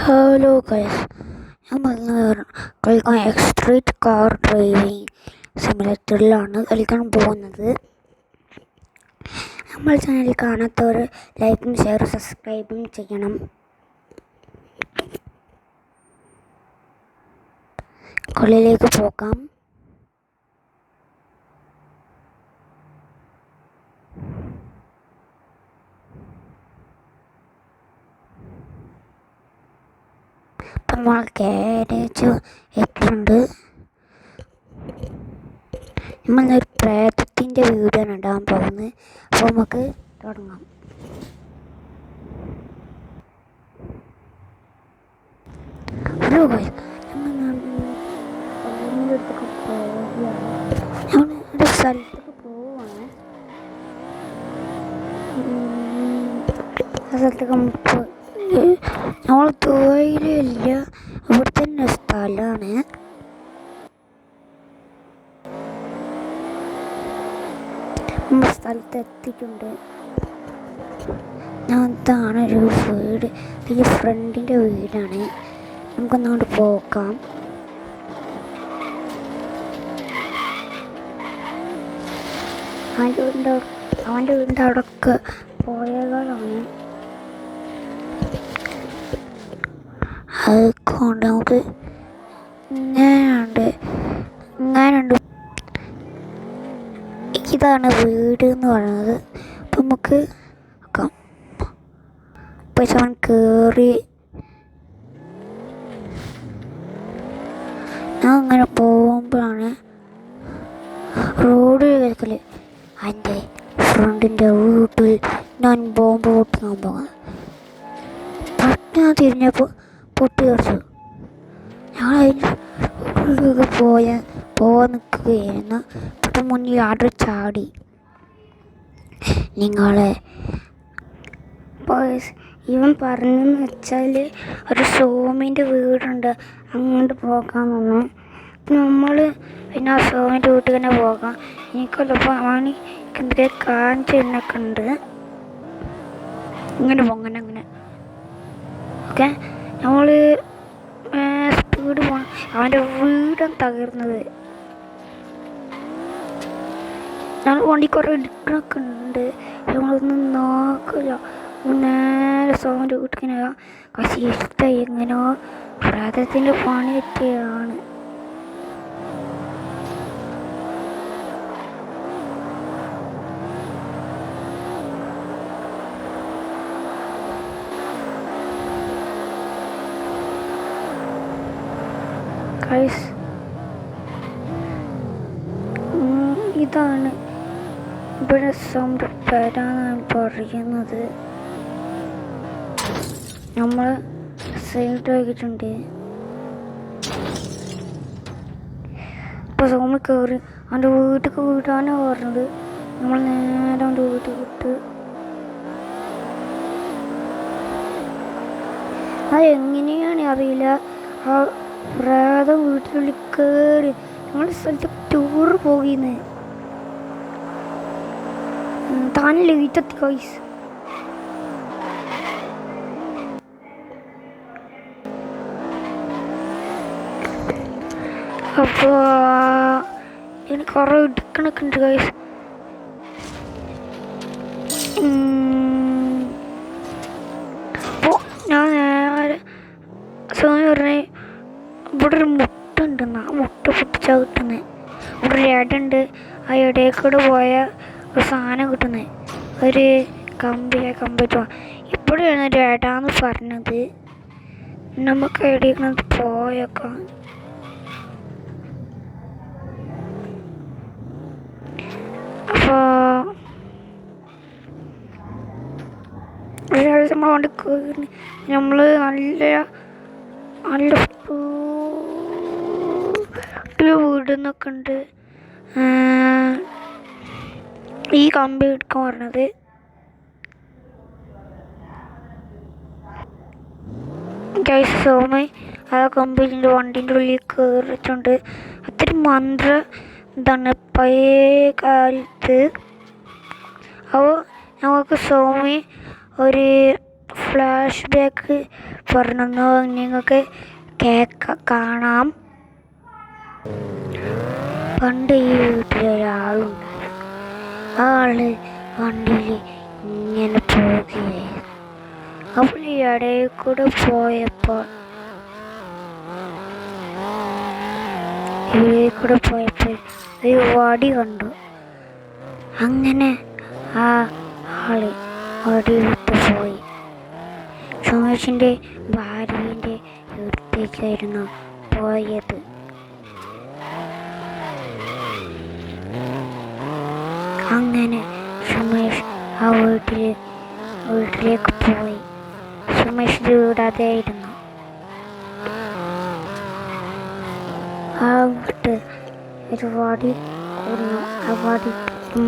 Hello guys, നമ്മൾ കളിക്കാൻ എക്സ്ട്രീറ്റ് car driving സിമുലേറ്ററിലാണ് കളിക്കാൻ പോകുന്നത്. നമ്മൾ ചാനൽ കാണാത്തവർ ലൈക്കും ഷെയറും സബ്സ്ക്രൈബും ചെയ്യണം. കളിയിലേക്ക് പോകാം. നമ്മൾ ഗാരേജ് എത്തുന്നുണ്ട്. നമ്മളൊരു പ്രേതത്തിൻ്റെ വീടാണ് ഇടാൻ പോകുന്നത്. അപ്പോൾ നമുക്ക് തുടങ്ങാം. ഹലോ ഗൈസ്, ഞങ്ങളൊരു സ്ഥലത്തേക്ക് പോവാണ്. ആ സ്ഥലത്തേക്ക് നമ്മൾ തൊഴിലില്ല, ഇവിടെ തന്നെ സ്ഥലമാണ്. നമ്മൾ സ്ഥലത്ത് എത്തിയിട്ടുണ്ട്. അതാണ് ഒരു വീട്, ഇതിൻ്റെ ഫ്രണ്ടിൻ്റെ വീടാണ്. നമുക്കൊന്നങ്ങോട്ട് പോകാം. അവൻ്റെ വീടിൻ്റെ അവിടെയൊക്കെ പോയകളാണ്. അതുകൊണ്ട് നമുക്ക് ഇങ്ങനെയുണ്ട്. ഇതാണ് വീട് എന്ന് പറയുന്നത്. അപ്പം നമുക്ക് നോക്കാം. പക്ഷെ അവൻ കയറി ഞാൻ അങ്ങനെ പോകുമ്പോഴാണ് റോഡ് കേൾക്കല്. എൻ്റെ ഫ്രണ്ടിൻ്റെ വീട്ടിൽ ഞാൻ ബോംബ് പൊട്ടിക്കാൻ പോകുന്നത്. ഞാൻ തിരിഞ്ഞപ്പോൾ പൊട്ടി തെറിച്ചു. ഞാൻ അതിൻ്റെ പോകാൻ നിൽക്കുകയായിരുന്നു. പെട്ടെന്ന് മുന്നിൽ ആർഡർ ചാടി. നിങ്ങളെ ഇവൻ പറഞ്ഞെന്ന് വെച്ചാൽ ഒരു സോമിൻ്റെ വീടുണ്ട്, അങ്ങോട്ട് പോകാമെന്ന്. നമ്മൾ പിന്നെ ആ സോമിൻ്റെ വീട്ടിൽ തന്നെ പോകാം. എനിക്കല്ലപ്പോൾ അവന് എന്തൊക്കെ കാണിച്ചു തന്നൊക്കെ ഉണ്ട്. ഇങ്ങനെ പോകണം. അങ്ങനെ ഓക്കെ, നമ്മൾ സ്പീഡ് പോകണം. അവൻ്റെ വീടും തകർന്നത്. ഞങ്ങൾ വണ്ടി കുറേ എടുക്കണൊക്കെ ഉണ്ട്. നമ്മളൊന്നും നോക്കില്ല. നേരെ സോമിൻ്റെ വീട്ടിൽ പക്ഷേ ഇഷ്ടമായി. എങ്ങനെയോ പ്രേതത്തിൻ്റെ പണിയൊക്കെയാണ്. ഇതാണ് ഇവിടെ സോമിൻ്റെ പേരാണ് പറയുന്നത്. നമ്മൾ സൈഡ് ആക്കിയിട്ടുണ്ട്. ഇപ്പോൾ സോമി കയറി അവൻ്റെ വീട്ടിലേക്ക് വിടാനാണ് പറഞ്ഞത്. നമ്മൾ നേരെ അവൻ്റെ വീട്ടിൽ വിട്ട്. അത് എങ്ങനെയാണ് അറിയില്ല. ആ പ്രേതം വീട്ടിനുള്ളിൽ കയറി. ഞങ്ങളുടെ സ്ഥലത്ത് ടൂർ പോകുന്നത് താൻ ലേറ്റെത്തി ഗൈസ്. അപ്പോൾ എനിക്ക് കുറേ എടുക്കണൊക്കെ ഉണ്ട് ഗൈസ്. അപ്പോൾ ഞാൻ നേരെ സോമി പറഞ്ഞ ഇവിടെ ഒരു മുട്ട ഉണ്ടെന്ന്. ആ മുട്ട പൊട്ടിച്ചാൽ കിട്ടുന്നത്. ഇവിടെ ഒരു ഇടയുണ്ട്. ആ ഇടയിൽ കൂടെ പോയ ഒരു സാധനം കിട്ടുന്നത്. ഒരു കമ്പിട്ടോ ഇപ്പോഴാണ് ഒരു ഇടാന്ന് പറഞ്ഞത്. നമുക്ക് ഇടയിൽ പോയേക്കാം. അപ്പോൾ നമ്മൾ കൊണ്ട് കയറി. നമ്മൾ നല്ല വീടെന്നൊക്കെ ഉണ്ട്. ഈ കമ്പി എടുക്കാൻ പറഞ്ഞത്. സോമി ആ കമ്പിൻ്റെ വണ്ടീൻ്റെ ഉള്ളിൽ കയറിയിട്ടുണ്ട്. അത്ര ഇതാണ് പഴയ കാലത്ത്. അപ്പോൾ ഞങ്ങൾക്ക് സോമി ഒരു ഫ്ലാഷ് ബാക്ക് പറഞ്ഞു നിങ്ങൾക്ക് കാണാം. പണ്ട് ഈ വീട്ടിലൊരാളുണ്ടായിരുന്നു. ആള് വണ്ടിയിൽ ഇങ്ങനെ പോവുകയായിരുന്നു. അപ്പോൾ ഈ ഇടയിൽ കൂടെ പോയപ്പോൾ ഒരു വടി കണ്ടു. അങ്ങനെ ആ ആള് വടി എടുത്ത് പോയി സുമേഷിൻ്റെ ഭാര്യൻ്റെ അടുത്തേക്കായിരുന്നു പോയത്. അങ്ങനെ സുമേഷ് ആ വീട്ടിലേക്ക് പോയി. സുമേഷ് വീടാതെയായിരുന്നു. ആ വീട്ട് ഒരു വടി കൊന്നു. ആ വടി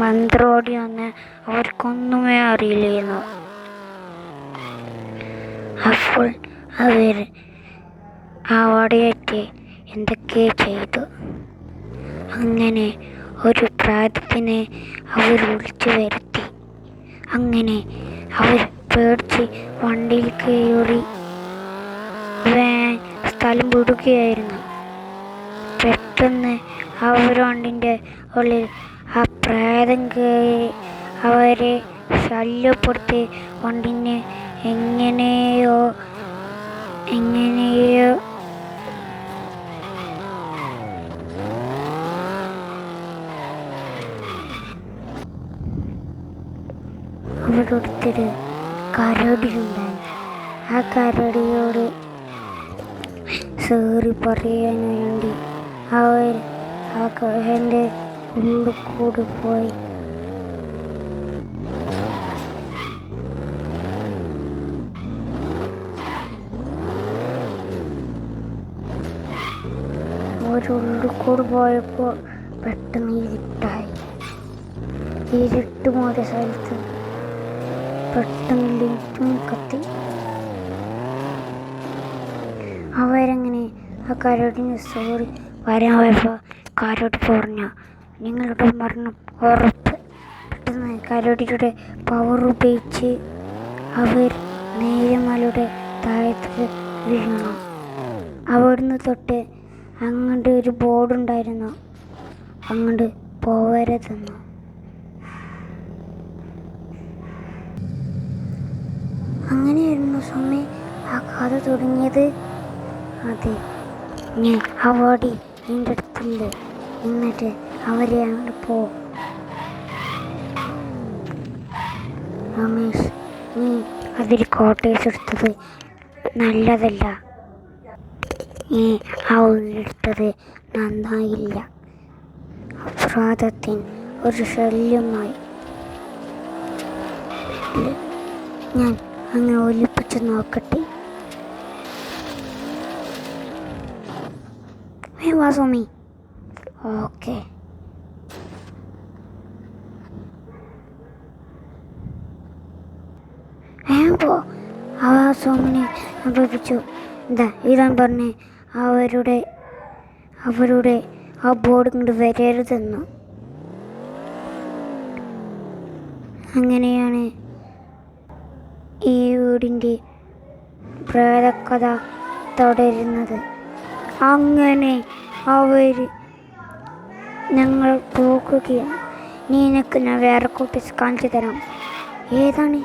മന്ത്രവാടിയൊന്ന് അവർക്കൊന്നുമേ അറിയില്ലായിരുന്നു. അപ്പോൾ അവർ ആ വടിയേറ്റ് എന്തൊക്കെ ചെയ്തു. അങ്ങനെ ഒരു പ്രാതത്തിനെ അവർ വിളിച്ചു വരുത്തി. അങ്ങനെ അവർ പേടിച്ച് വണ്ടിയിൽ കയറി സ്ഥലം വിടുകയായിരുന്നു. പെട്ടെന്ന് അവർ വണ്ടിൻ്റെ ഉള്ളിൽ ആ പ്രേതം കയറി അവരെ ശല്യപ്പെടുത്തി വണ്ടിനെ എങ്ങനെയോ അവരൊരുത്തര് കരടിയുണ്ടായി. ആ കരടിയോട് സോറി പറയാൻ വേണ്ടി അവർ ആ എൻ്റെ ഉള്ളിൽ കൂടി പോയി. ഉള്ളിൽ കൂടി പോയപ്പോൾ പെട്ടെന്ന് ഇരുട്ടായി. ഇരുട്ട് മൂടിയ സ്ഥലത്ത് പെട്ടെന്ന് ലൈറ്റും കത്തി. അവരങ്ങനെ ആ കരടിന് സോറി വരാൻ പോയപ്പോൾ കരടി പറഞ്ഞു, നിങ്ങളുടെ മരണം ഉറപ്പ്. പെട്ടെന്ന് കരടിയുടെ പവർ ഉപയോഗിച്ച് അവർ നേരമലയുടെ താഴത്ത് വീണു. അവിടുന്ന് തൊട്ട് അങ്ങോട്ട് ഒരു ബോർഡുണ്ടായിരുന്നു, അങ്ങോട്ട് പോവരുതെന്ന്. അങ്ങനെയായിരുന്നു സമയം ആ കഥ തുടങ്ങിയത്. അതെ, ഞാൻ ആ വടി എൻ്റെ അടുത്തില്ല, എന്നിട്ട് അവരെ അങ്ങോട്ട് പോകും. രമേശ്, നീ അതിൽ കോട്ടേഴ്സ് എടുത്തത് നല്ലതല്ല. നീ ആ വീടെടുത്തത് നന്നായില്ല. അപരാധത്തിന് ഒരു ശല്യമായി. ഞാൻ അങ്ങനെ ഒലിപ്പിച്ച് നോക്കട്ടെ. വാ സ്വാമി. ഓക്കെ. പോ. ആ സ്വാമിനെ പഠിപ്പിച്ചു. ഇതാൻ പറഞ്ഞ് അവരുടെ ആ ബോർഡ് കൊണ്ട് വരരുതെന്നു. അങ്ങനെയാണ് ഈ വീടിൻ്റെ പ്രേതകഥ തുടരുന്നത്. അങ്ങനെ ഞങ്ങൾ പോകുകയാണ്. നിനക്ക് ഞാൻ വേറെ കോട്ടേഴ്സ് കാണിച്ചു തരാം. ഏതാണ്?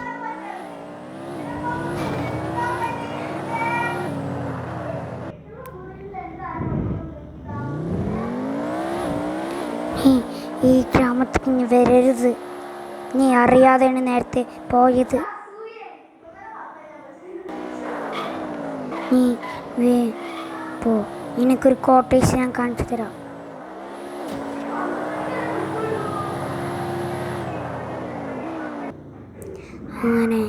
നീ ഈ ഗ്രാമത്തിൽ നീ വരരുത്. നീ അറിയാതെയാണ് നേരത്തെ പോയത്. നീ പോ. നിനക്കൊരു കോട്ടേഴ്സ് ഞാൻ കാണിച്ചു തരാം. അങ്ങനെ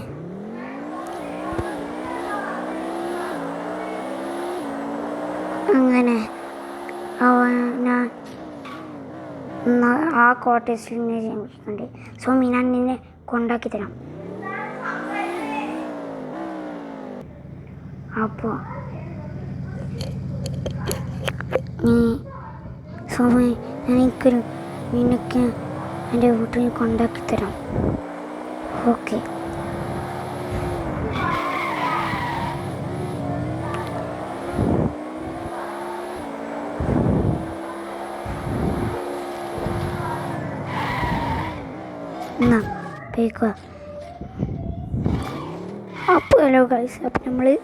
ഞാൻ ആ കോട്ടേഴ്സിൽ ജീവിക്കുന്നുണ്ട്. സ്വാമി, ഞാൻ നിന്നെ കൊണ്ടാക്കി തരാം. അപ്പോൾ സ്വാമി, നിനക്ക് എൻ്റെ വീട്ടിൽ കൊണ്ടാക്കി തരാം. ഓക്കെ. എന്നാ കേൾക്കുക. അപ്പോൾ ഹലോ ഗൈസ്, അപ്പോൾ നമ്മളെ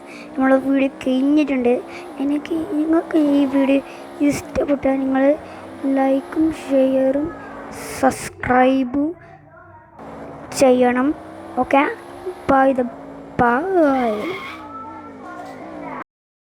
വീഡിയോ കഴിഞ്ഞിട്ടുണ്ട്. നിങ്ങൾക്ക് ഈ വീഡിയോ ഇഷ്ടപ്പെട്ടാൽ നിങ്ങൾ ലൈക്കും ഷെയറും സബ്സ്ക്രൈബും ചെയ്യണം. Okay, by.